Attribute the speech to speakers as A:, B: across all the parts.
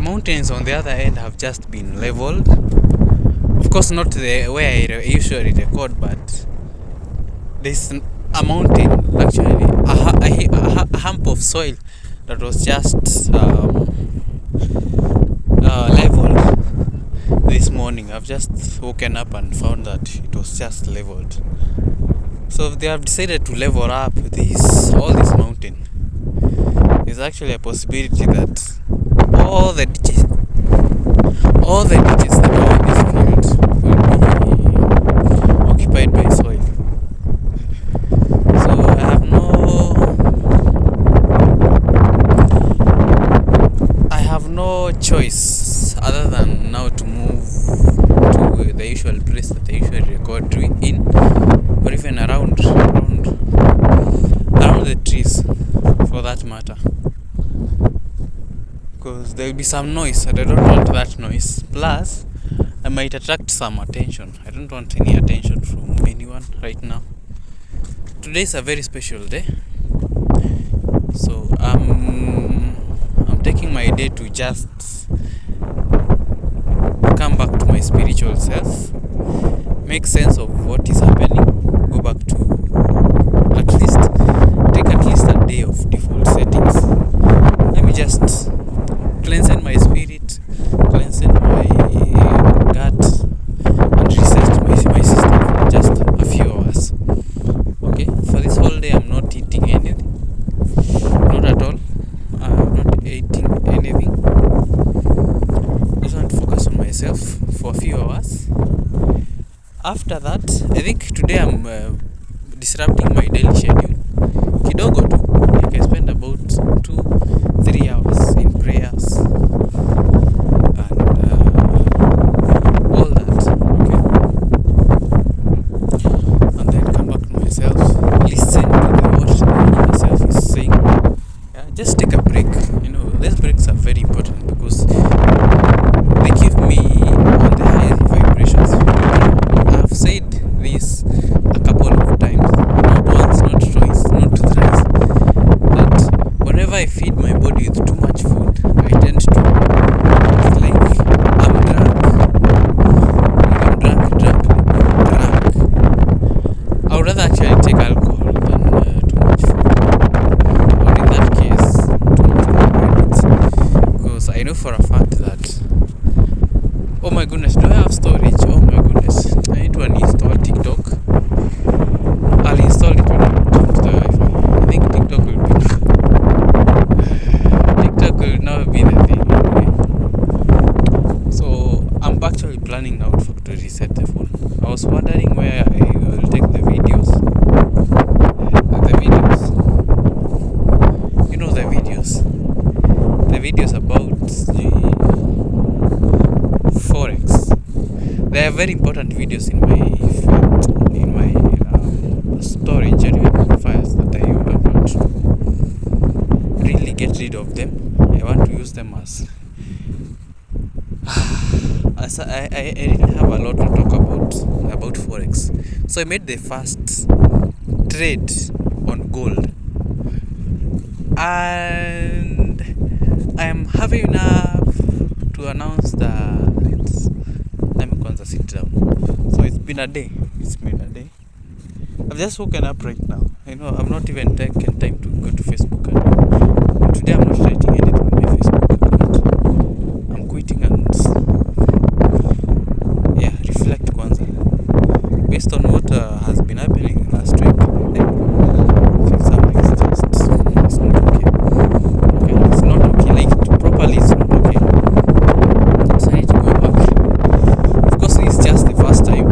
A: mountains on the other end have just been leveled. Of course, not the way I usually record, but there's a mountain, actually, a hump of soil that was just leveled this morning. I've just woken up and found that it was just leveled. So if they have decided to level up all this mountain, there's actually a possibility that all the ditches that are in this field will be occupied by soil. So I have no choice other than now to move to the usual place that I usually record in, or even around the trees, for that matter, because there will be some noise and I don't want that noise. Plus, I might attract some attention. I don't want any attention from anyone right now. Today is a very special day, so I'm taking my day to just come back to my spiritual self, make sense of what is happening, go back to take at least a day of default settings. Let me just cleanse my spirit, cleanse my gut, and reset my system for just a few hours. Okay, for this whole day I'm not eating anything, not at all. I'm not eating anything. Just want to focus on myself for a few hours. After that, I think today I'm disrupting my daily schedule kidogo tu. Like I spend about 2-3 hours in prayers and all that. Okay, and then come back to myself, listen to what myself is saying. Yeah, just take a break. These breaks are very important because they keep me on the higher vibrations. I've said this a couple of times, not once, not twice, not thrice, that whenever I feed my body with too much food, I tend to, it's like I'm drunk. I would rather actually take alcohol than too much food, or in that case, too much carbohydrates, because I know for a fact that, oh my goodness, do I have storage? Oh my goodness, I need to uninstall TikTok. I'll install it when I come to the Wi-Fi. I think TikTok will now be the thing. Okay? So I'm actually planning now to reset the phone. I was wondering where I will take the videos. The videos about the Forex. They are very important videos in my storage or files that I want to really get rid of them. I want to use them as I really have a lot to talk about Forex. So I made the first trade on gold, and I am happy enough to announce that. Let me kwanza sit down. So it's been a day. I've just woken up right now. I've not even taken time to go to Facebook. And today I'm not writing anything on my Facebook account. I'm quitting and reflect kwanza based on what has been happening last week. I feel something's it's not okay. Okay, it's not okay. Like properly, it's not okay. So I need to go back. Of course, it's just the first time.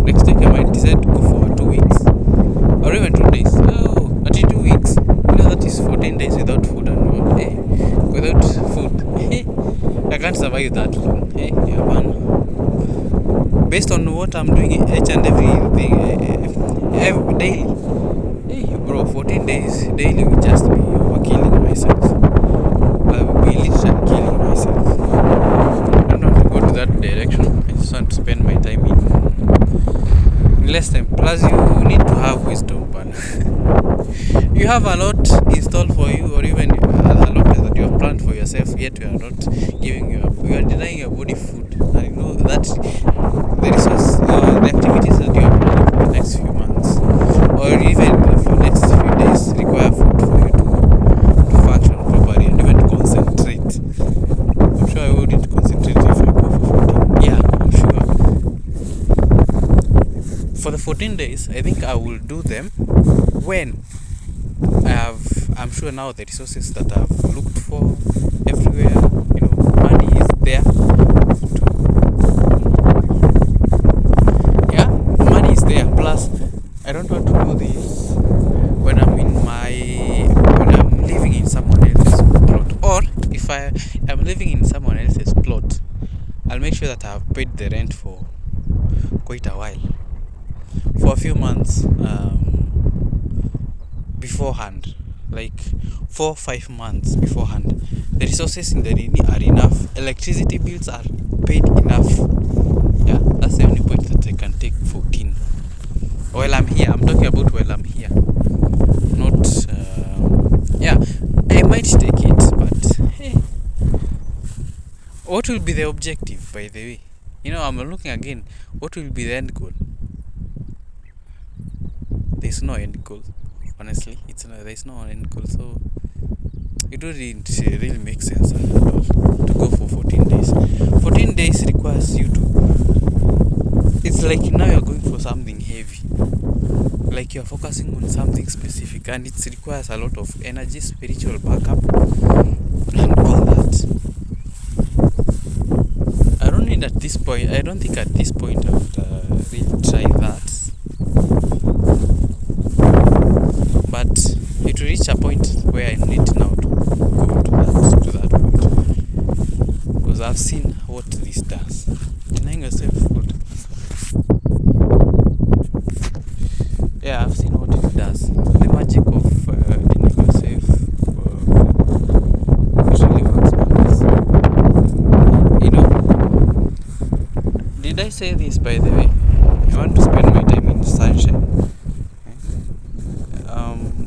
A: Next week I might decide to go for 2 weeks. Or even 2 days. Oh, 2 weeks. That is 14 days without food and without food. I can't survive that long. Based on what I'm doing each and every daily. Bro, 14 days daily will just be overkilling myself. I will be literally killing myself. I don't want to go to that direction. I just want to spend my time in less time. Plus, you need to have wisdom, man. You have a lot installed for you, or even a lot that you have planned for yourself. yourself, yet you are not giving you are denying your body food. And you know that the resource, the activities that you are planning for the next few months, or even for the next few days, require food for you to function properly and even to concentrate. I'm sure I wouldn't concentrate if I go for 14. Yeah, I'm sure. For the 14 days, I think I will do them when I'm sure now the resources that I've looked for everywhere, money is there. Yeah, money is there. Plus, I don't want to do this when when I'm living in someone else's plot, or if I am living in someone else's plot, I'll make sure that I've paid the rent for quite a while, for a few months beforehand, like 4 or 5 months beforehand. The resources in the Nini are enough, electricity bills are paid enough. Yeah, that's the only point that I can take 14 while I'm here. I'm talking about while I'm here, not yeah, I might take it, but hey, what will be the objective, by the way? I'm looking again, what will be the end goal? There's no end goal, honestly. There's no end goal, so it wouldn't really make sense at all to go for 14 days. 14 days requires you to, it's like now you're going for something heavy, like you're focusing on something specific, and it requires a lot of energy, spiritual backup, and all that. I don't think at this point I would really try that, but it will reach a point where I need now to go to that point, because I've seen what this does. Denying yourself food. Yeah, I've seen what it does. The magic of denying yourself it really works wonders. Did I say this, by the way? I want to spend my time in the sunshine.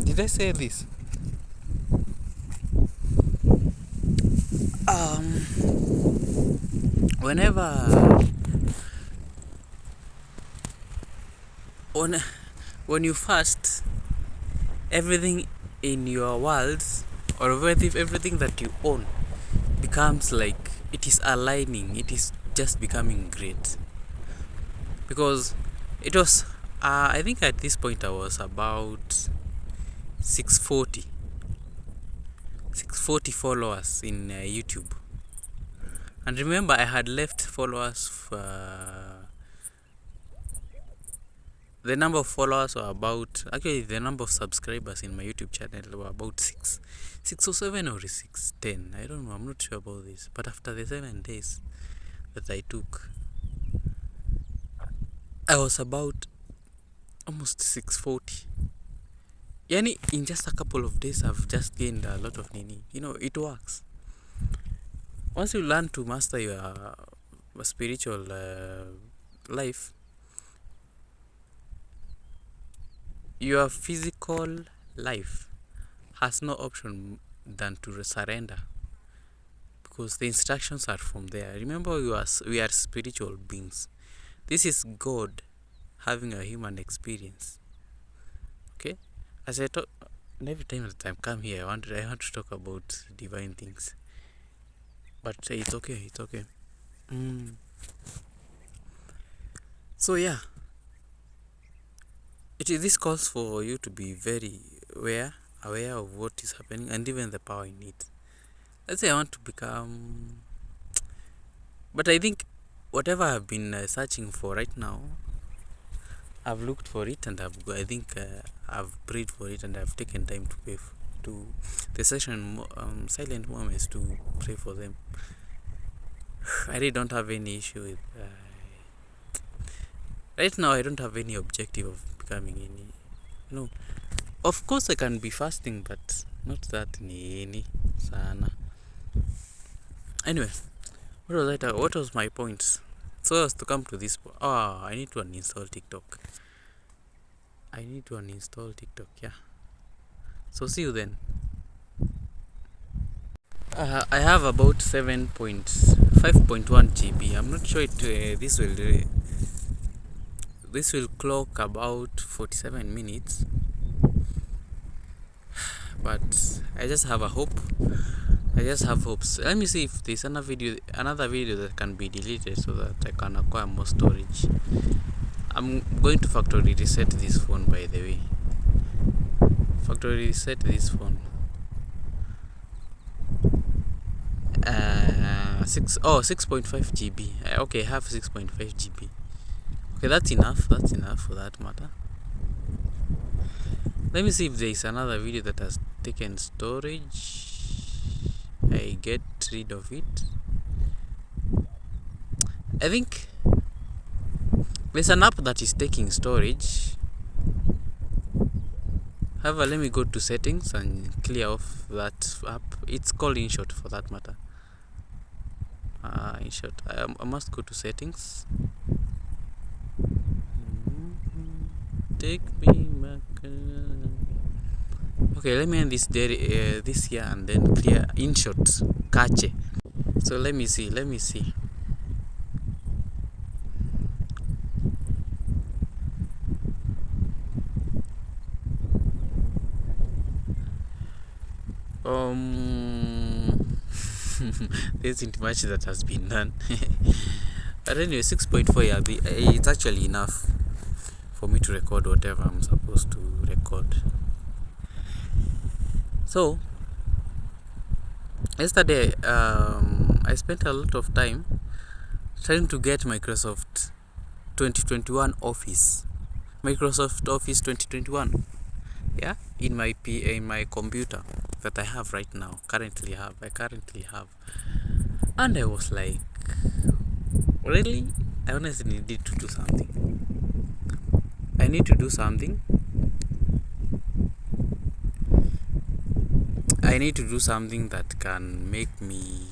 A: Did I say this? Whenever when you fast, everything in your world, or everything that you own, becomes like it is aligning. It is just becoming great, because it was I think at this point I was about 640 followers in YouTube. And remember, I had left followers the number of followers were about, actually the number of subscribers in my YouTube channel were about 6 or 7 or 610. I don't know, I'm not sure about this. But after the 7 days that I took, I was about almost 640. Yani, in just a couple of days I've just gained a lot of nini. It works. Once you learn to master your spiritual life, your physical life has no option than to surrender, because the instructions are from there. Remember, we are spiritual beings. This is God having a human experience. Okay, as I talk, every time that I come here, I want to talk about divine things, but it's okay. So yeah, this calls for you to be very aware of what is happening, and even the power in it. Let's say I want to become, but I think whatever I've been searching for right now, I've looked for it, and I've prayed for it, and I've taken time to pray to the session silent moments to pray for them. I really don't have any issue with right now. I don't have any objective of becoming any. No, of course I can be fasting, but not that nini sana. Anyway, what was my point? So as to come to this, I need to uninstall TikTok. Yeah. So see you then. I have about 7.5.1 GB. I'm not sure this will clock about 47 minutes, but I just have a hope. I just have hopes. Let me see if there's another video that can be deleted so that I can acquire more storage. I'm going to factory reset this phone, by the way. Factory reset this phone. 6.5 GB. Okay, I have 6.5 GB. Okay, that's enough for that matter. Let me see if there is another video that has taken storage. I get rid of it. I think there's an app that is taking storage. However, let me go to settings and clear off that app. It's called InShot for that matter. InShot. I must go to settings. Take me back. Okay, let me end this here and then clear InShot cache. So let me see. There isn't much that has been done. But anyway, 6.4, yeah, it's actually enough for me to record whatever I'm supposed to record. So yesterday I spent a lot of time trying to get Microsoft 2021 Office. Microsoft Office 2021, yeah, in my computer that I have right now. I currently have, and I was like, really, I honestly need to do something. I need to do something. I need to do something that can make me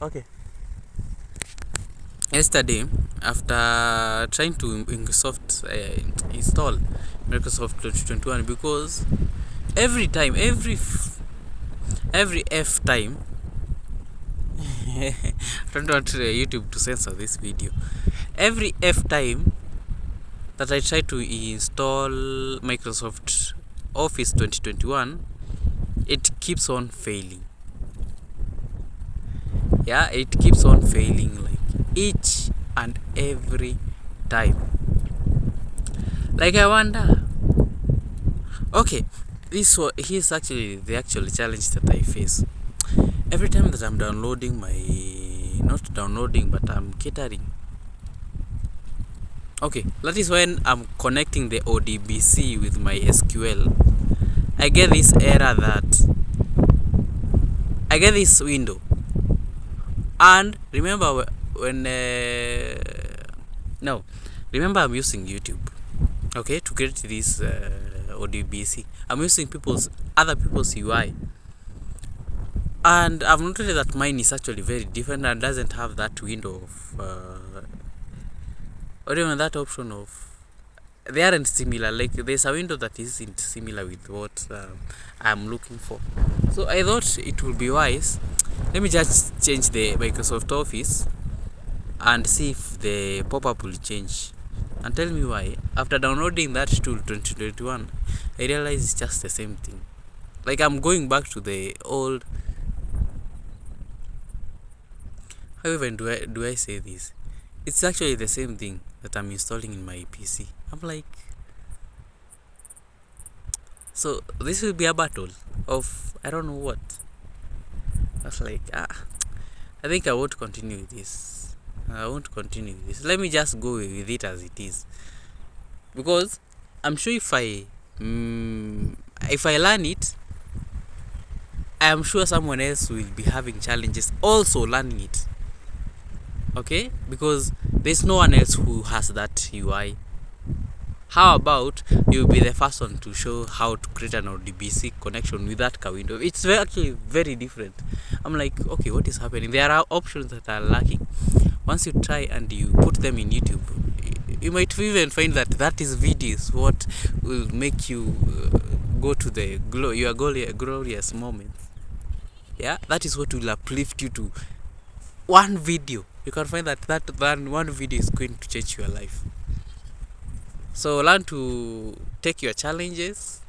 A: okay. Yesterday, after trying to install Microsoft 2021, because every F time I don't want YouTube to censor this video. Every F time that I try to install Microsoft Office 2021, it keeps on failing. Yeah, it keeps on failing, like each and every time. Like, I wonder, okay, here's actually the actual challenge that I face. Every time that I'm downloading not downloading, but I'm catering. Okay, that is when I'm connecting the ODBC with my SQL. I get this error I get this window. And remember remember I'm using YouTube, okay, to create this ODBC. I'm using other people's UI, and I've noted that mine is actually very different and doesn't have that window of or even that option of, they aren't similar. Like, there's a window that isn't similar with what I'm looking for. So I thought it would be wise, let me just change the Microsoft Office and see if the pop-up will change, and tell me why. After downloading that tool 2021, I realized it's just the same thing. Like, I'm going back to the old. How even do I say this? It's actually the same thing that I'm installing in my PC. I'm like, so this will be a battle of I don't know what. I was like, I think I won't continue with this. Let me just go with it as it is, because I'm sure if I learn it, I am sure someone else will be having challenges also learning it. Okay, because there's no one else who has that UI. How about you be the first one to show how to create an ODBC connection with that car window? It's actually very different. I'm like, okay, what is happening? There are options that are lacking. Once you try and you put them in YouTube, you might even find that that is videos what will make you go to the your glorious moment. Yeah, that is what will uplift you to one video. You can find that one video is going to change your life. So learn to take your challenges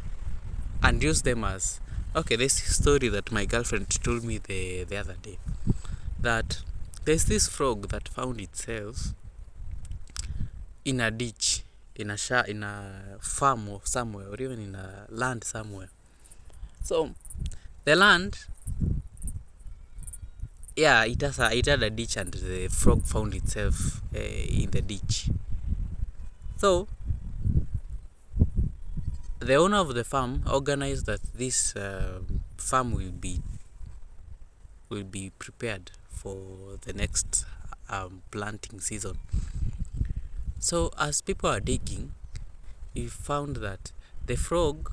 A: and use them as, okay, this story that my girlfriend told me the other day, that there's this frog that found itself in a ditch, in a farm or somewhere, or even in a land somewhere. So the land, yeah, it had a ditch, and the frog found itself in the ditch. So the owner of the farm organized that this farm will be prepared for the next planting season. So as people are digging, we found that the frog,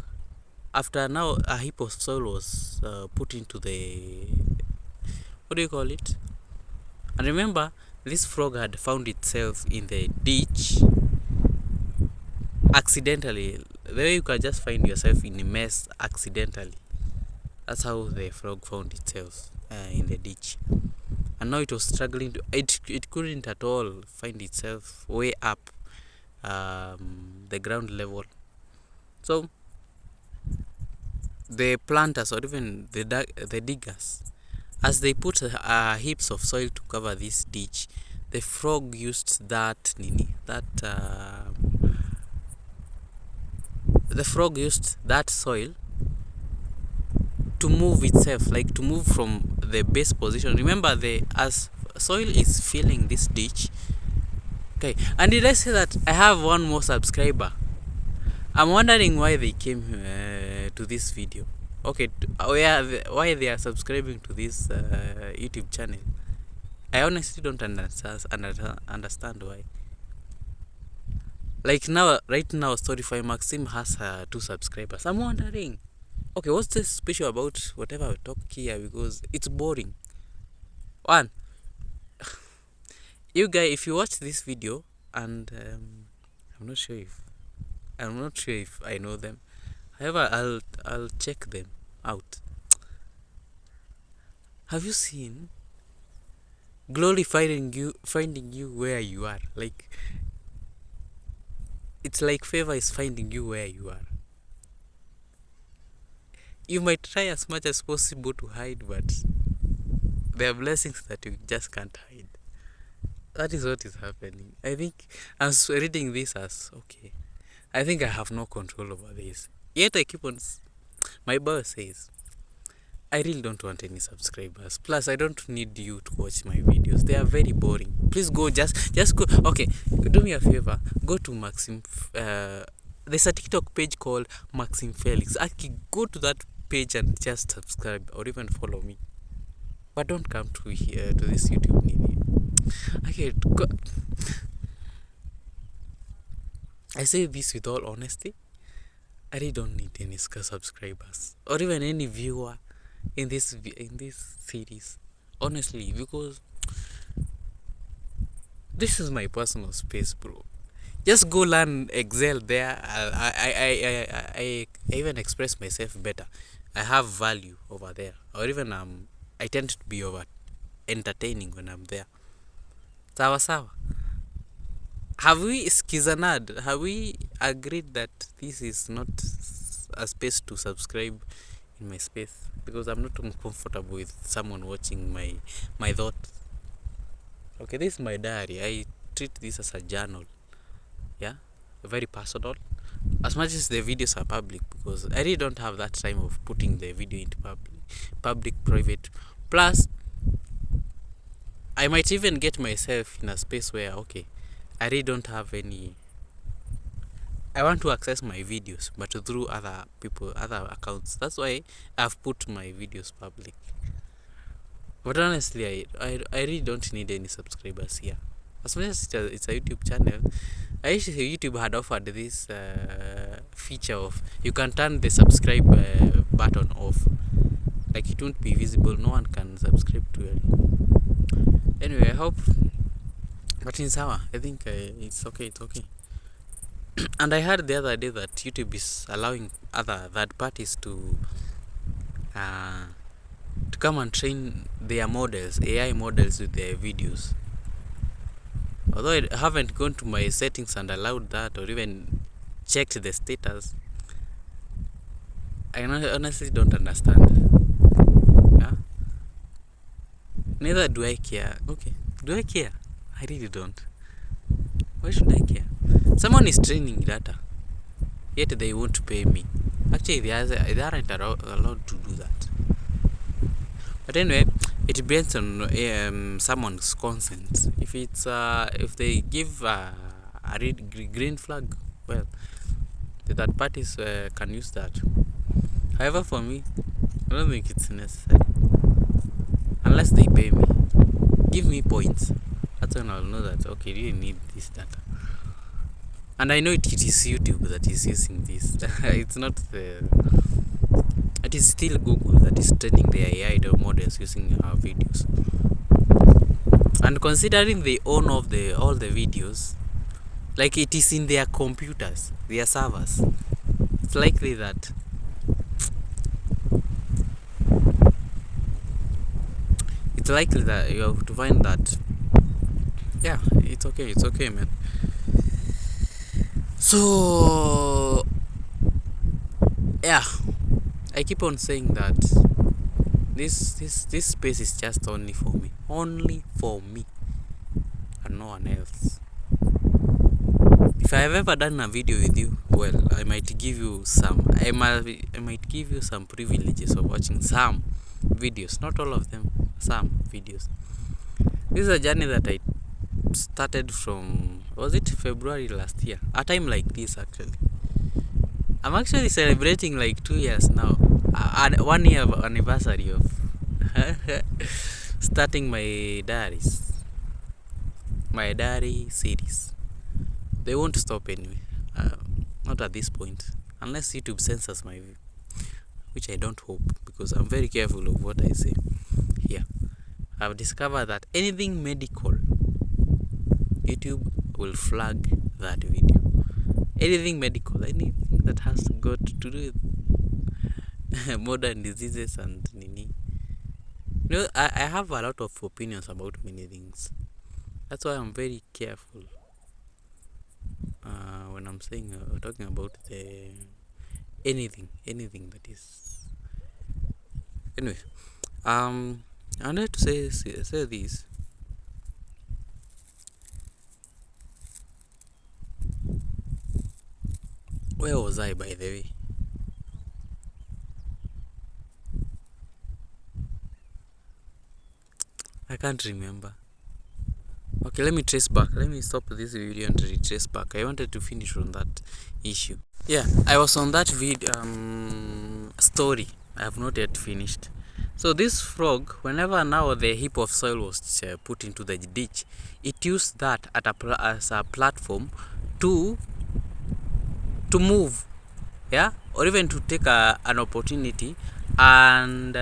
A: after now a heap of soil was put into the, what do you call it? And remember, this frog had found itself in the ditch accidentally. The way you can just find yourself in a mess accidentally. That's how the frog found itself in the ditch. And now it was struggling to, it couldn't at all find itself way up the ground level. So the planters, or even the diggers, as they put heaps of soil to cover this ditch, the frog used the frog used that soil to move itself, like to move from the base position. Remember, as soil is filling this ditch. Okay, and did I say that I have one more subscriber? I'm wondering why they came to this video. Okay, why they are subscribing to this YouTube channel. I honestly don't understand why. Like right now, Storyfy Maxim has 2 subscribers. I'm wondering, okay, what's this special about whatever we talk here? Because it's boring. One, you guys, if you watch this video, and I'm not sure if I know them. However, I'll check them out. Have you seen Glory finding you where you are? Like, it's like Favor is finding you where you are. You might try as much as possible to hide, but there are blessings that you just can't hide. That is what is happening. I think I'm reading this as, okay, I think I have no control over this. Yet I keep on. My boss says, I really don't want any subscribers. Plus, I don't need you to watch my videos. They are very boring. Please go, just go. Okay, do me a favor. Go to Maxim. There's a TikTok page called Maxim Felix. Actually, go to that page and just subscribe or even follow me. But don't come to here to this YouTube video. Okay, go. I say this with all honesty. I really don't need any subscribers or even any viewer in this series, honestly, because this is my personal space, bro. Just go learn Excel there. I even express myself better. I have value over there, or even I tend to be over entertaining when I'm there. Sawa sawa. Have we skizanad? Have we agreed that this is not a space to subscribe in my space? Because I'm not comfortable with someone watching my thoughts. Okay, this is my diary. I treat this as a journal. Yeah, very personal. As much as the videos are public, because I really don't have that time of putting the video into public, private. Plus, I might even get myself in a space where, okay, I really don't have any. I want to access my videos, but through other accounts. That's why I've put my videos public. But honestly, I really don't need any subscribers here. as much as it's a YouTube channel, I wish YouTube had offered this feature of you can turn the subscribe button off, like it won't be visible, no one can subscribe to it. Anyway, I hope, but in Sawa, I think it's okay. And I heard the other day that YouTube is allowing other third parties to come and train their models, AI models, with their videos. Although I haven't gone to my settings and allowed that, or even checked the status, I honestly don't understand. Yeah? Neither do I care. Okay, do I care? I really don't. Why should I care? Someone is training data, yet they won't pay me. Actually, they aren't allowed to do that. But anyway, it depends on someone's consent. If it's if they give a green flag, well, the third parties can use that. However, for me, I don't think it's necessary unless they pay me. Give me points. That's when I'll know that okay, you need this data. And I know it is YouTube that is using this. It's not the. It is still Google that is training the AI models using our videos. And considering they own all the videos, like it is in their computers, their servers, it's likely that you have to find that. Yeah, it's okay, man. So yeah, I keep on saying that this space is just only for me, and no one else. If I have ever done a video with you, well, I might give you some. I might give you some privileges of watching some videos, not all of them, some videos. This is a journey that I started from, was it February last year? A time like this, actually. I'm actually celebrating like 2 years now. 1 year anniversary of starting my diary series. They won't stop anyway. Not at this point, unless YouTube censors my view, which I don't hope, because I'm very careful of what I say here. I've discovered that anything medical, YouTube will flag that video. Anything medical, anything that has got to do with modern diseases and nini. You know, I have a lot of opinions about many things. That's why I'm very careful when I'm saying talking about the anything that is. Anyway, I wanted to say this. Where was I, by the way? I can't remember. Okay, let me trace back. Let me stop this video and retrace back. I wanted to finish on that issue. Yeah, I was on that story. I have not yet finished. So this frog, whenever now the heap of soil was put into the ditch, it used that as a platform to move, yeah, or even to take an opportunity and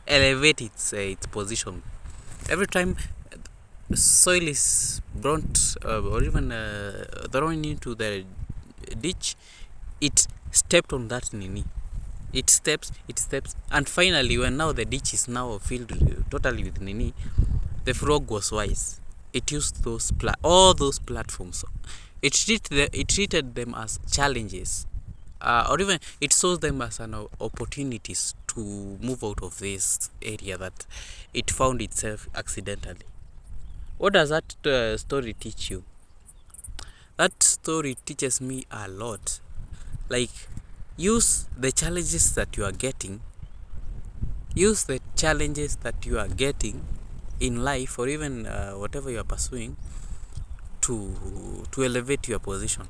A: elevate its position. Every time soil is brought or even thrown into the ditch, it stepped on that nini. It steps, and finally, when now the ditch is now filled totally with nini, the frog was wise. It used all those platforms. It treated them as challenges, or even it shows them as an opportunities to move out of this area that it found itself accidentally. What does that story teach you? That story teaches me a lot. Like, use the challenges that you are getting. Use the challenges that you are getting in life, or even whatever you are pursuing, to elevate your position.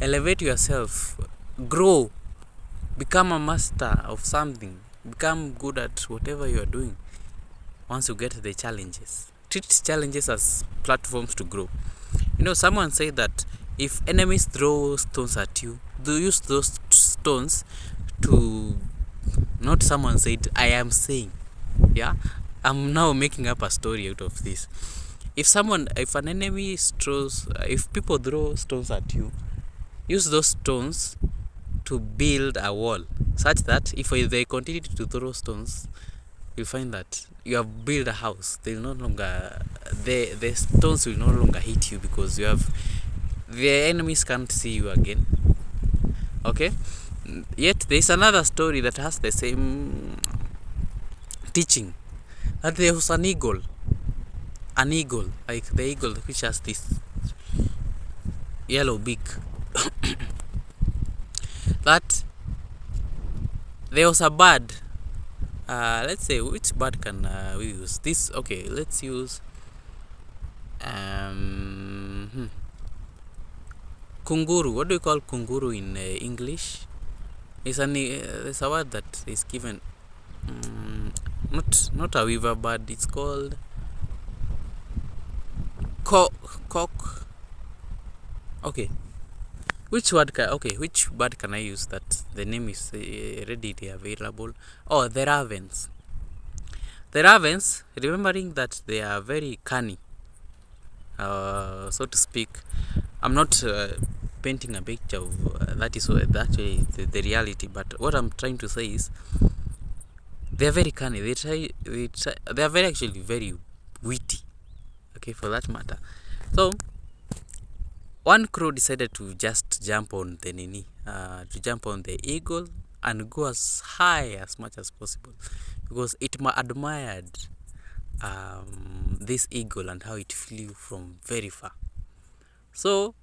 A: Elevate yourself. Grow. Become a master of something. Become good at whatever you are doing. Once you get the challenges, treat challenges as platforms to grow. Someone said that if enemies throw stones at you, do use those stones to, not someone said, I am saying, yeah, I'm now making up a story out of this. If an enemy throws, if people throw stones at you, use those stones to build a wall, such that if they continue to throw stones, you'll find that you have built a house. They will no longer, the stones will no longer hit you, because the enemies can't see you again. Okay. Yet there's another story that has the same teaching, that there was an eagle, like the eagle which has this yellow beak. That there was a bird. Let's say, which bird can we use? This, okay, let's use kunguru. What do you call kunguru in English? It's a word that is given. Not a weaver bird. It's called cock. Okay. Which bird can I use that the name is readily available? Oh, the ravens. The ravens, remembering that they are very canny, so to speak. I'm not painting a picture of that is actually the reality, but what I'm trying to say is they are very canny. They are very witty. Okay, for that matter. So one crow decided to just jump on the eagle and go as high as much as possible, because it admired this eagle and how it flew from very far. So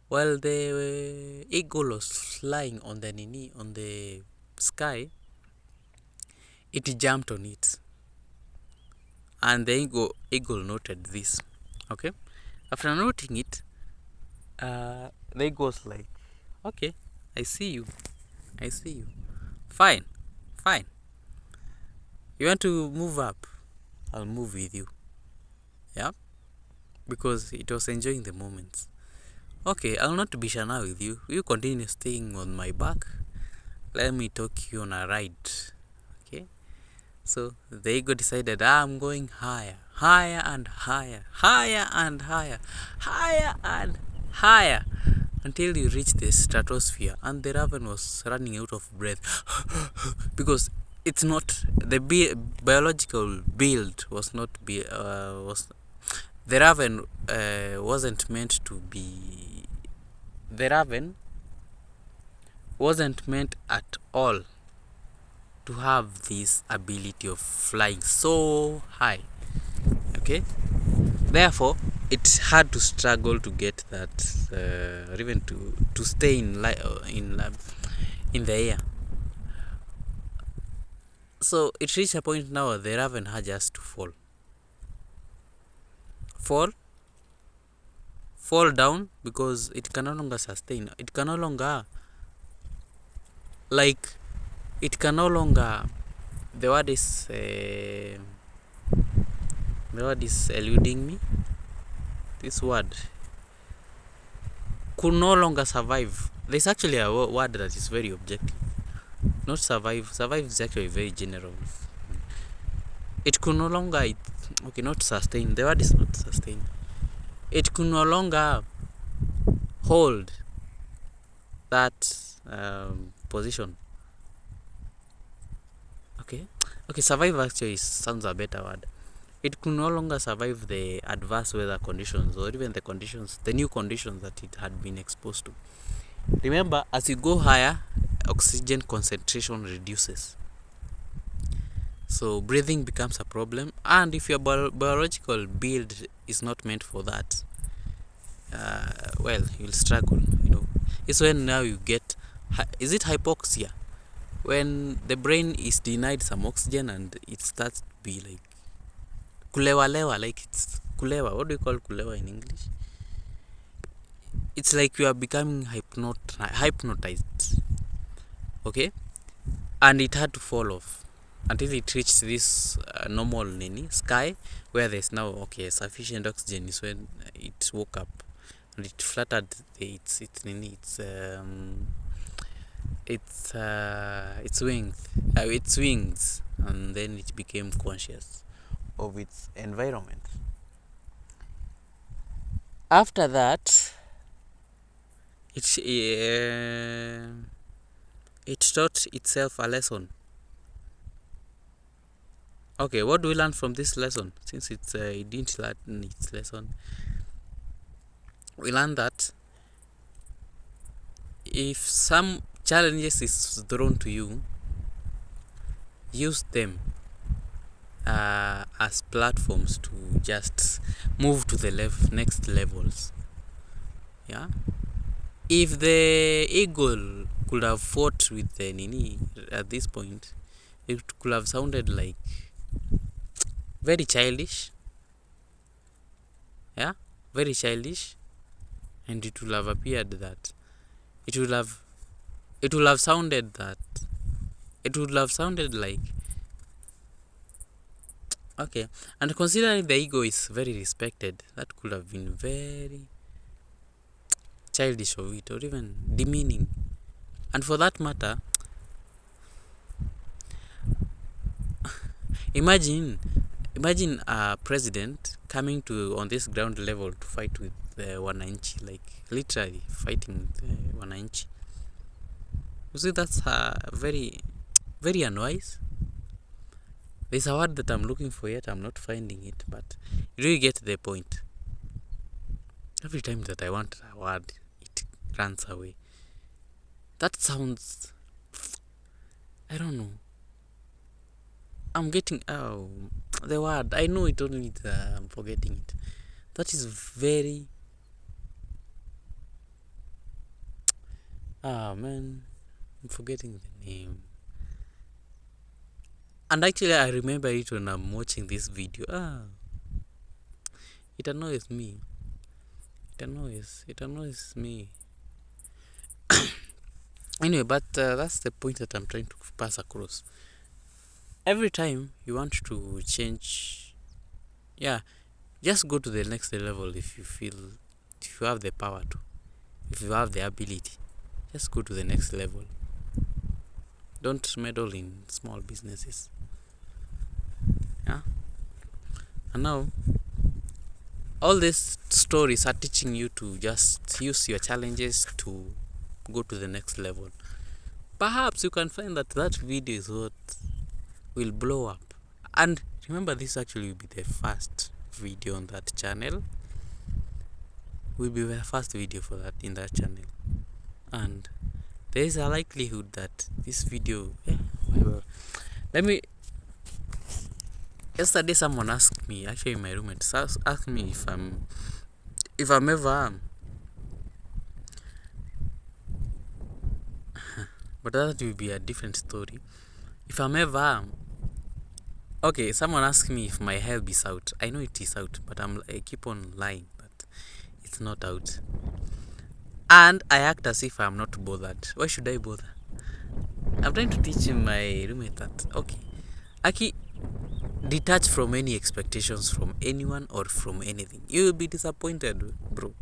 A: while the eagle was flying on the sky, it jumped on it, and the eagle noted this. Okay, after noting it, the eagle was like, okay, I see you. Fine. You want to move up? I'll move with you. Yeah, because it was enjoying the moments. Okay, I'll not be shana with you. You continue staying on my back. Let me take you on a ride. Okay. So the eagle decided, I'm going higher and higher, until you reach the stratosphere, and the raven was running out of breath because it's not the biological build was not was the raven wasn't meant to be. The raven wasn't meant at all to have this ability of flying so high. Okay, therefore it had to struggle to get that, or even to stay in the air. So it reached a point now the raven had just to fall down, because it can no longer sustain. It can no longer, the word is eluding me. This word could no longer survive. There's actually a word that is very objective. Not survive. Survive is actually very general. It could no longer, not sustain. The word is not sustain. It could no longer hold that position. Okay, survive actually sounds a better word. It could no longer survive the adverse weather conditions, or even the new conditions that it had been exposed to. Remember, as you go higher, oxygen concentration reduces. So breathing becomes a problem, and if your biological build is not meant for that, you'll struggle. It's when now you get, is it hypoxia? When the brain is denied some oxygen and it starts to be like kulewa, like it's kulewa. What do you call kulewa in English? It's like you are becoming hypnotized. Okay, and it had to fall off. until it reached this normal sky, where there's now sufficient oxygen. Is when it woke up and it fluttered its wings, and then it became conscious of its environment. After that, it taught itself a lesson. Okay, what do we learn from this lesson? Since it didn't learn its lesson, we learned that if some challenges is thrown to you, use them as platforms to just move to the next levels. Yeah, if the eagle could have fought with the Nini at this point, it could have sounded like very childish. Yeah, very childish, and it would have appeared that it would have sounded like, okay, and considering the ego is very respected, that could have been very childish of it, or even demeaning. And for that matter, imagine a president coming to on this ground level to fight with the wananchi, like literally fighting with the wananchi. You see, that's very, very unwise. There's a word that I'm looking for, yet I'm not finding it, but you really get the point. Every time that I want a word, it runs away. That sounds, I don't know. I'm getting, the word, I know it, only I'm forgetting it. That is very, man, I'm forgetting the name. And actually, I remember it when I'm watching this video. It annoys me. It annoys me. Anyway, but that's the point that I'm trying to pass across. Every time you want to change, just go to the next level if you have the power to, if you have the ability. Just go to the next level. Don't meddle in small businesses. Yeah. And now, all these stories are teaching you to just use your challenges to go to the next level. Perhaps you can find that video is what will blow up. And remember, this actually will be the first video on that channel. Will be the first video for that in that channel. And there is a likelihood that this video, yesterday someone asked me, actually my roommate asked me if I'm ever but that will be a different story. If I'm ever okay, someone asked me if my help is out. I know it is out, but I keep on lying that it's not out. And I act as if I'm not bothered. Why should I bother? I'm trying to teach my roommate that, okay, Aki, detach from any expectations from anyone or from anything. You will be disappointed, bro.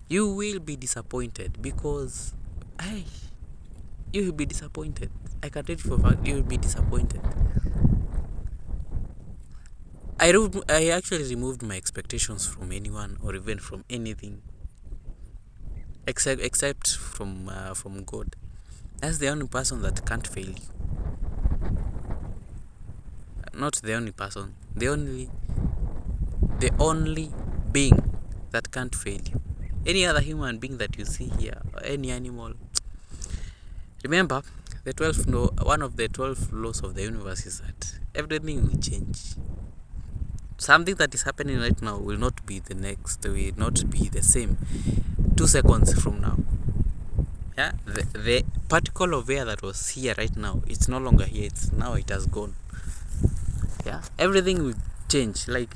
A: You will be disappointed because you will be disappointed. I can tell you for a fact, you will be disappointed. I actually removed my expectations from anyone or even from anything, except from God. That's the only person that can't fail you. Not the only person. The only being that can't fail you. Any other human being that you see here, or any animal. Remember, one of the 12 laws of the universe is that everything will change. Something that is happening right now will not be the same 2 seconds from now. Yeah, the particle of air that was here right now, it's no longer here. It has gone. Yeah, everything will change. Like,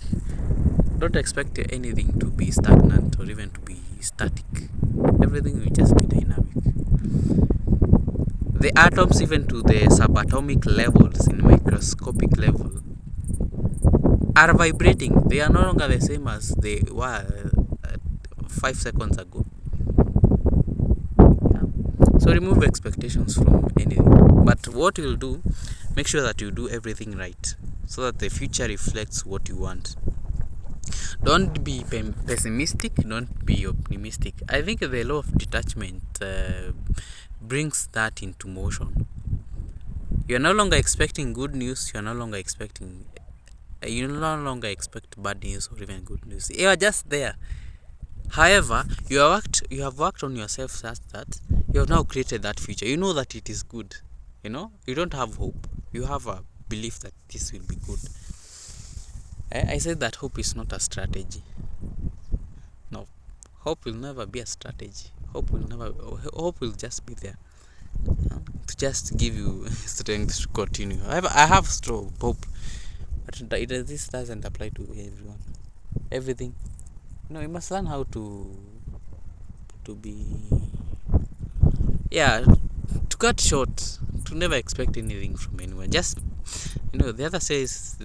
A: don't expect anything to be stagnant or even to be static. Everything will just be dynamic. the atoms, even to the subatomic levels, in microscopic level, are vibrating. They are no longer the same as they were 5 seconds ago. Yeah. So remove expectations from anything. But what you'll do, make sure that you do everything right, so that the future reflects what you want. Don't be pessimistic, don't be optimistic. I think the law of detachment brings that into motion. You're no longer expecting good news, you no longer expect bad news or even good news. You are just there. However, you have worked on yourself such that you have now created that future. You know that it is good. You don't have hope. You have a belief that this will be good. I said that hope is not a strategy. No, hope will never be a strategy. Hope will just be there, to just give you strength to continue. I have strong hope, but this doesn't apply to everyone. Everything. You must learn how to be, to cut short, to never expect anything from anyone. Just, the other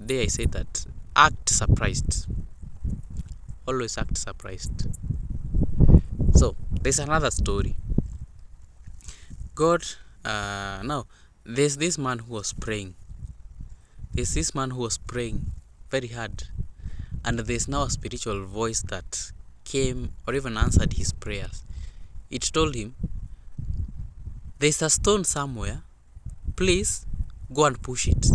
A: day I said that act surprised. Always act surprised. So there's another story. God, now there's this man who was praying. There's this man who was praying very hard, and there's now a spiritual voice that came or even answered his prayers. It told him, there's a stone somewhere, please go and push it.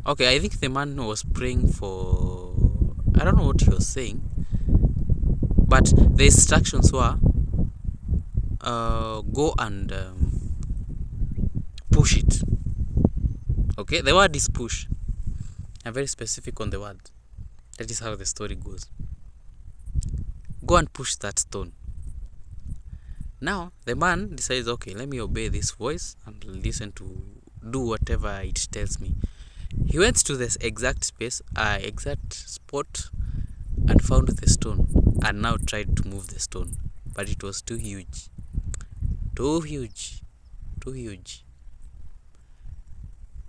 A: Okay, I think the man was praying for, I don't know what he was saying, but the instructions were, go and push it. Okay, the word is push. I'm very specific on the word. That is how the story goes. Go and push that stone. Now, the man decides, okay, let me obey this voice and listen to do whatever it tells me. He went to this exact spot and found the stone, and now tried to move the stone, but it was too huge.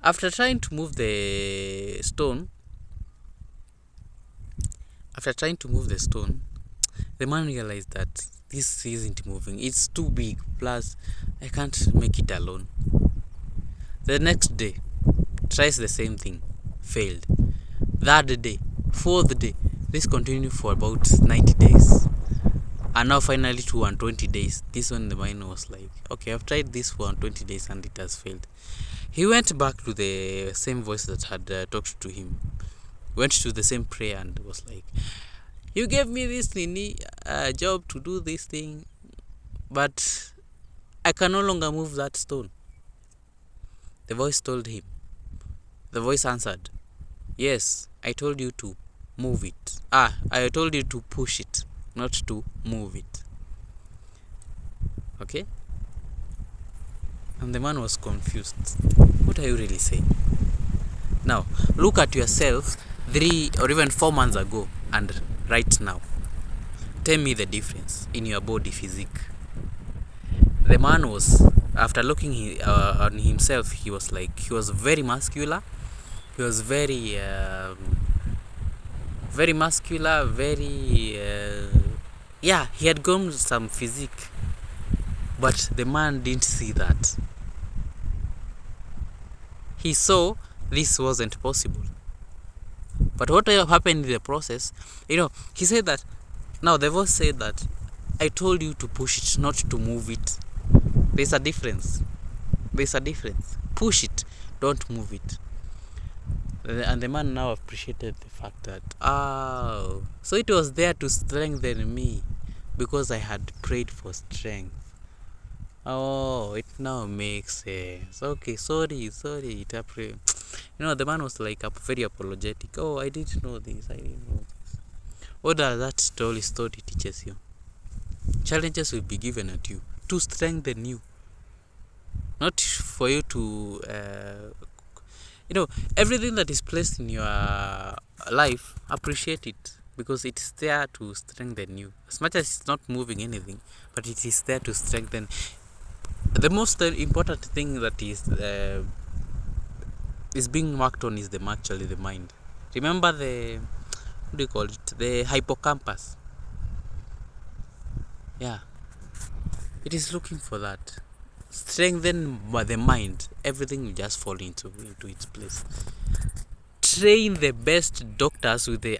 A: After trying to move the stone, the man realized that this isn't moving. It's too big. Plus, I can't make it alone. The next day, tries the same thing. Failed. Third day. Fourth day. This continued for about 90 days. And now finally to 120 days. This one, the man was like, okay, I've tried this for 120 days and it has failed. He went back to the same voice that had talked to him. Went to the same prayer and was like, you gave me this job to do this thing, but I can no longer move that stone. The voice told him. The voice answered, yes, I told you to move it. I told you to push it, not to move it. Okay? And the man was confused. What are you really saying? Now, look at yourself 3 or even 4 months ago and right now. Tell me the difference in your body physique. The man was, after looking on himself, he was very muscular. He was very muscular, he had grown some physique. But the man didn't see that. He saw this wasn't possible. But what happened in the process, he said that, now the voice said that, I told you to push it, not to move it. There's a difference. Push it, don't move it. And the man now appreciated the fact that, so it was there to strengthen me because I had prayed for strength. Oh, it now makes sense. Okay, sorry. The man was very apologetic. Oh, I didn't know this. What does that story teaches you? Challenges will be given at you to strengthen you, not for you to everything that is placed in your life, appreciate it. because it's there to strengthen you. As much as it's not moving anything, but it is there to strengthen. The most important thing that is being worked on is actually the mind. Remember the, what do you call it? The hippocampus. Yeah, it is looking for that. Strengthen by the mind, everything will just fall into its place. Train the best doctors with the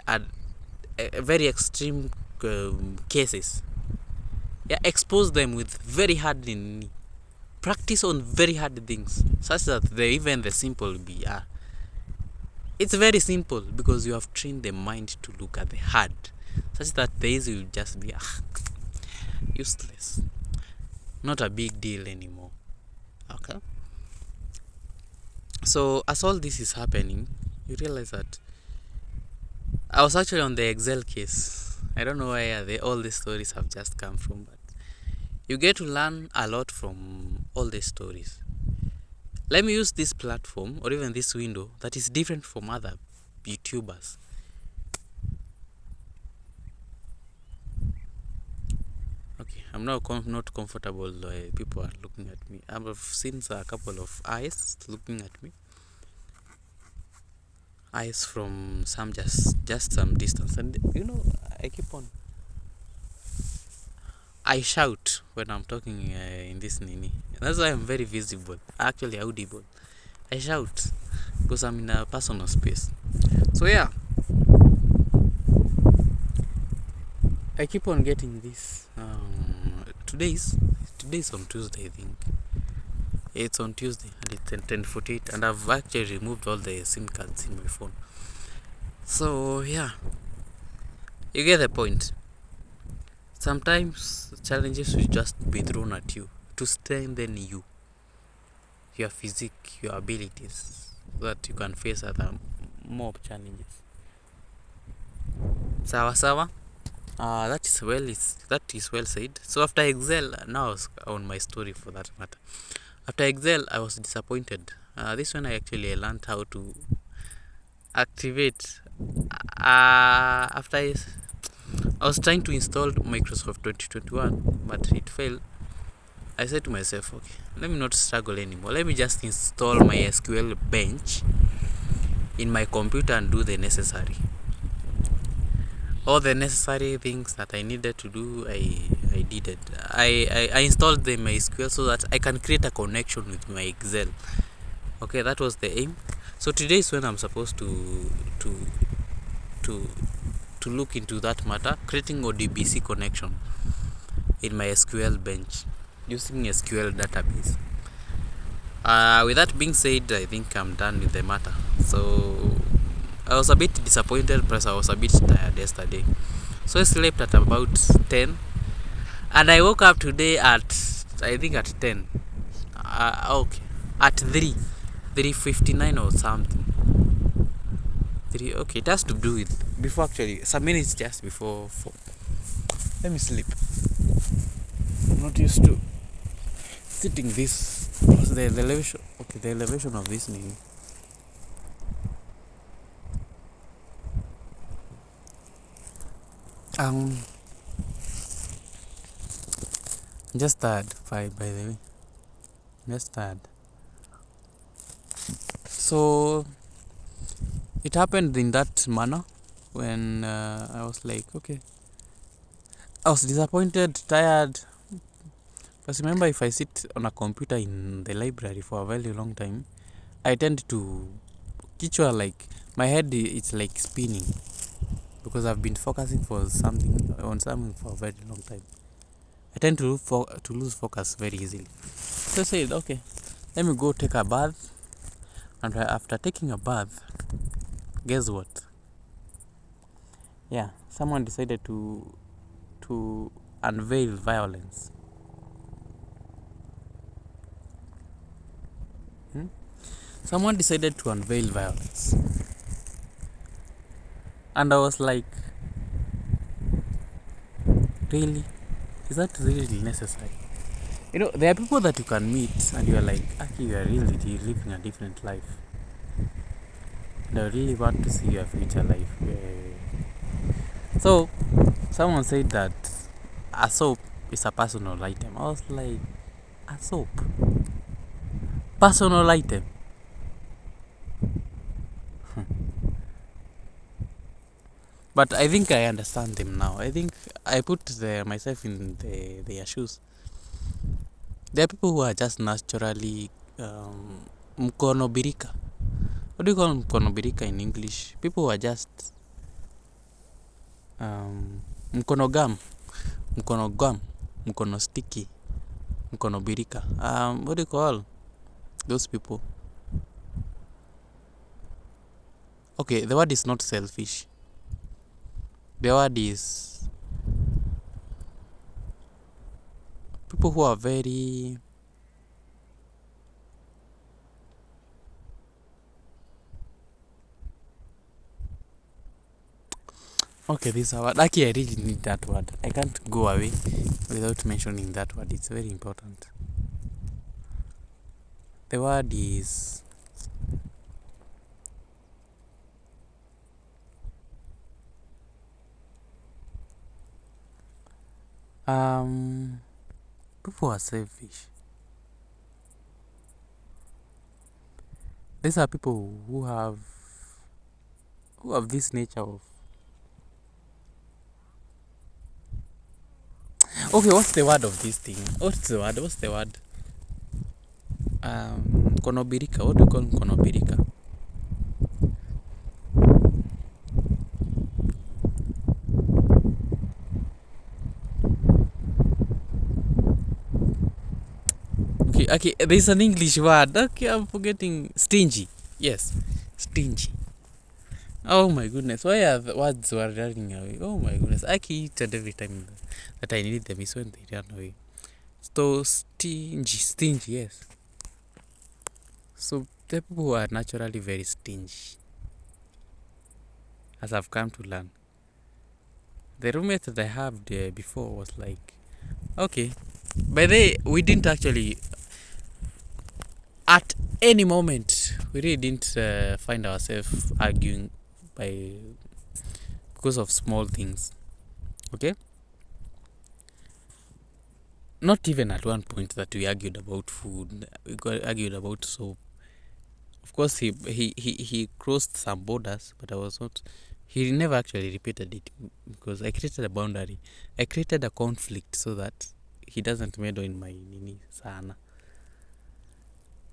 A: very extreme cases. Yeah, expose them with very hard practice on very hard things, such that even the simple will be it's very simple because you have trained the mind to look at the hard, such that the easy will just be useless, not a big deal anymore. Okay, so as all this is happening, you realize that I was actually on the Excel case. I don't know where all these stories have just come from, but you get to learn a lot from all these stories. Let me use this platform or even this window that is different from other YouTubers. Okay, I'm now not comfortable. People are looking at me. I've seen a couple of eyes looking at me. Eyes from some just some distance, and I keep on. I shout when I'm talking in this nini. That's why I'm very visible, actually audible. I shout because I'm in a personal space. So yeah, I keep on getting this. Today's on Tuesday, I think. It's on Tuesday and it's 10:48, and I've actually removed all the SIM cards in my phone. So yeah, you get the point. Sometimes challenges will just be thrown at you to strengthen you, your physique, your abilities, so that you can face other more challenges. Sawa. That is well said. So after Excel, now I was on my story for that matter. After Excel, I was disappointed. This one I actually learned how to activate. After I was trying to install Microsoft 2021, but it failed. I said to myself, okay, let me not struggle anymore. Let me just install my SQL bench in my computer and do the necessary. All the necessary things that I needed to do, I did it. I installed the MySQL so that I can create a connection with my Excel. Okay, that was the aim. So today is when I'm supposed to look into that matter, creating ODBC connection in my SQL bench using SQL database. With that being said, I think I'm done with the matter. So I was a bit disappointed, plus I was a bit tired yesterday. So I slept at about 10, and I woke up today at, I think at 10. Okay, at 3:59 or something. Okay, it has to do with before, actually some minutes just before 4. Let me sleep. I'm not used to sitting this. The elevation. Okay, the elevation of this knee. Just tired, by the way. Just tired. So it happened in that manner when I was like, okay, I was disappointed, tired. Because remember, if I sit on a computer in the library for a very long time, I tend to like my head it's like spinning because I've been focusing on something for a very long time. I tend to lose focus very easily. So I said, okay, let me go take a bath. And after taking a bath, guess what? Yeah, someone decided to unveil violence. Someone decided to unveil violence. And I was like, really? Is that really necessary? There are people that you can meet and you're like, actually, you are really living a different life. And I really want to see your future life. So someone said that a soap is a personal item. I was like, a soap? Personal item? But I think I understand them now. I think I put myself in their shoes. There are people who are just naturally mkono birika. What do you call mkono birika in English? People who are just mkono gum, mkono sticky, mkono birika. What do you call those people? Okay, the word is not selfish. The word is people who are very okay. This word. Actually, I really need that word. I can't go away without mentioning that word. It's very important. The word is people are selfish. These are people who have this nature of okay. What's the word of this thing? What's the word? Konobirika. What do you call konobirika? Okay, there's an English word. Okay, I'm forgetting. Stingy. Yes, stingy. Oh my goodness, why are the words were running away? Oh my goodness, I can eat it every time that I need them is when they run away. So stingy, yes. So the people who are naturally very stingy, as I've come to learn. The roommate that I had before was like, okay, by the way, we didn't actually at any moment we really didn't find ourselves arguing by because of small things. Okay, not even at one point that we argued about food. We argued about soap. Of course, he crossed some borders, but I was not. He never actually repeated it because I created a boundary. I created a conflict so that he doesn't meddle in my nini sana.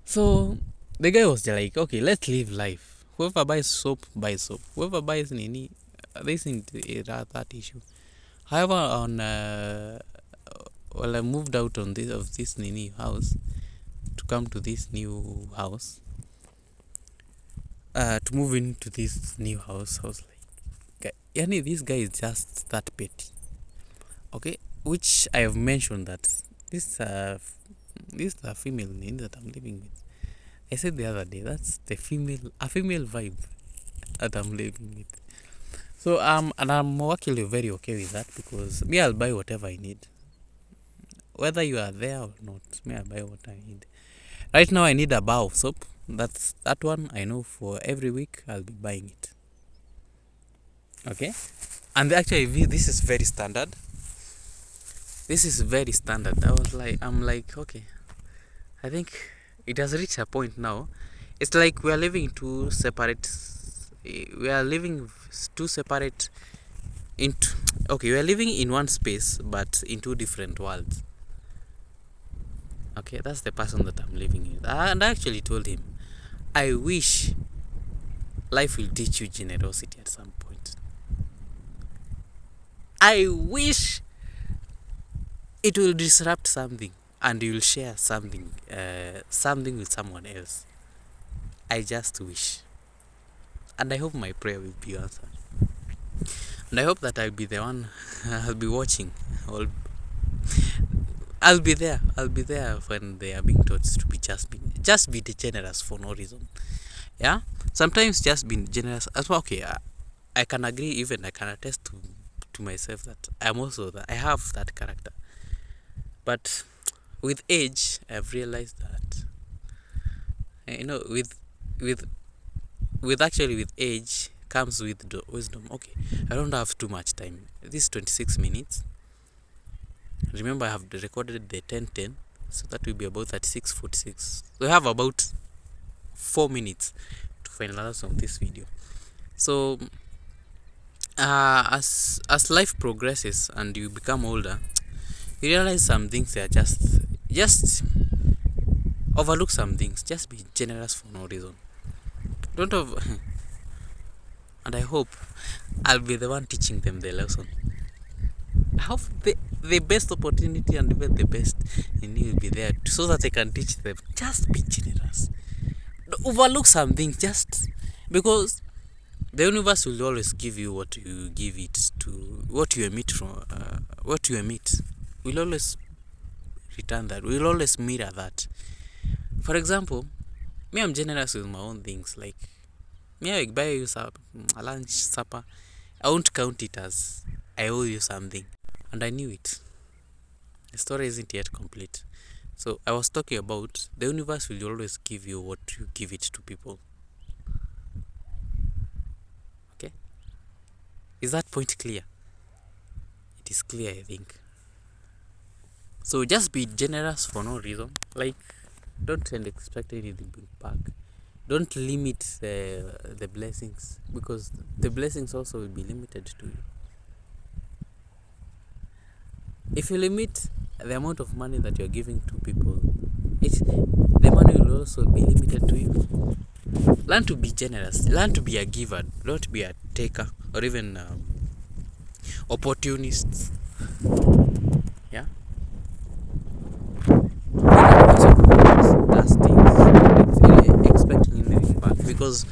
A: So the guy was just like, okay, let's live life. Whoever buys soap, buys soap. Whoever buys nini, they think that issue. However, on I moved out on this nini house to come to this new house. To move into this new house, I was like, yani this guy is just that petty. Okay, which I have mentioned that this this is a female name that I'm living with. I said the other day that's a female vibe that I'm living with. So and I'm actually very okay with that because me I'll buy whatever I need. Whether you are there or not, me I'll buy what I need. Right now I need a bar of soap. That's that one I know for every week I'll be buying it. Okay? And actually this is very standard. This is very standard. I'm like, okay. I think it has reached a point now. It's like we are living two separate. We are living two separate. Into okay, we are living in one space but in two different worlds. Okay, that's the person that I'm living with. And I actually told him, I wish life will teach you generosity at some point. I wish it will disrupt something and you'll share something with someone else. I just wish. And I hope my prayer will be answered. And I hope that I'll be the one I'll be watching. I'll be there. I'll be there when they are being taught to be just be generous for no reason. Yeah? Sometimes just being generous as well. Okay, I can agree, even I can attest to myself that I'm also that I have that character. But with age I've realized that with age comes with the wisdom. Okay, I don't have too much time. This is 26 minutes. Remember, I have recorded the 10:10, so that will be about 36:46. So I have about 4 minutes to finalize on this video. So as life progresses and you become older, you realize some things are just overlook some things. Just be generous for no reason. Don't have and I hope I'll be the one teaching them the lesson. I hope the best opportunity and even the best in you will be there so that I can teach them. Just be generous. Don't overlook some things, just because the universe will always give you what you give it to, what you emit from, what you emit will always return that, will always mirror that. For example, me, I'm generous with my own things. Like me, I buy you a lunch, supper. I won't count it as I owe you something, and I knew it. The story isn't yet complete. So I was talking about the universe will always give you what you give it to people. Okay, is that point clear? It is clear, I think. So just be generous for no reason. Like, don't expect anything back. Don't limit the blessings, because the blessings also will be limited to you. If you limit the amount of money that you're giving to people, the money will also be limited to you. Learn to be generous. Learn to be a giver. Don't be a taker or even opportunists. Yeah. Does things expecting anything back, because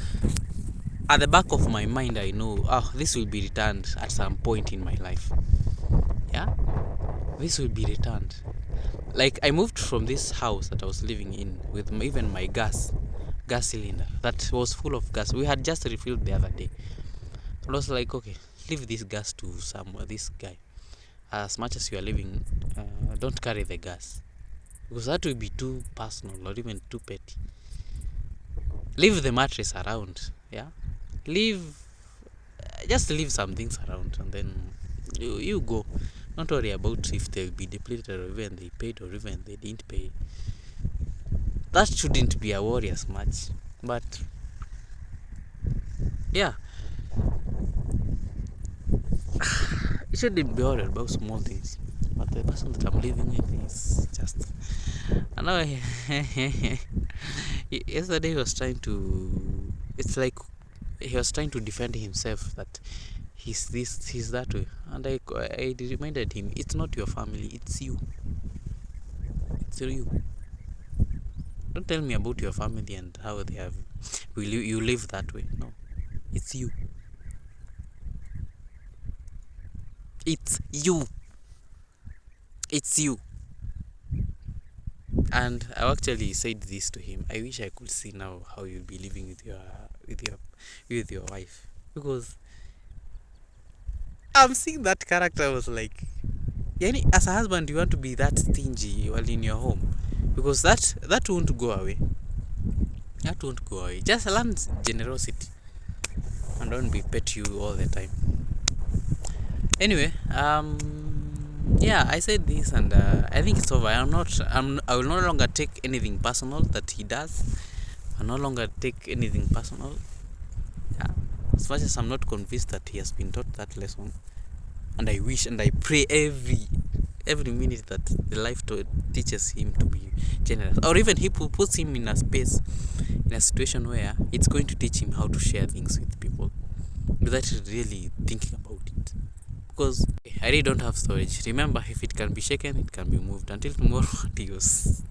A: at the back of my mind I know this will be returned at some point in my life. Yeah, this will be returned. Like, I moved from this house that I was living in with even my gas cylinder that was full of gas. We had just refilled the other day. I was like, okay, leave this gas to this guy. As much as you are living, don't carry the gas, because that will be too personal or even too petty. Leave the mattress around. Yeah, just leave some things around, and then you go. Don't worry about if they'll be depleted or even they paid or even they didn't pay. That shouldn't be a worry as much. But yeah, you shouldn't be worried about small things. But the person that I'm living with is just, I know. Yesterday he was trying to, it's like he was trying to defend himself that he's that way, and I reminded him, it's not your family, it's you. It's you. Don't tell me about your family and how they have you live that way. No, it's you. It's you. It's you. And I actually said this to him. I wish I could see now how you'll be living with your wife, because I'm seeing that character. I was like, as a husband, you want to be that stingy while in your home, because that won't go away. That won't go away. Just learn generosity and don't be pet you all the time. Anyway, yeah, I said this, and I think it's over. I will no longer take anything personal that he does. I no longer take anything personal. Yeah, as much as I'm not convinced that he has been taught that lesson, and I wish and I pray every minute that the life teaches him to be generous, or even he puts him in a space, in a situation where it's going to teach him how to share things with people without really thinking about it. Because I really don't have storage. Remember, if it can be shaken, it can be moved. Until tomorrow, adios.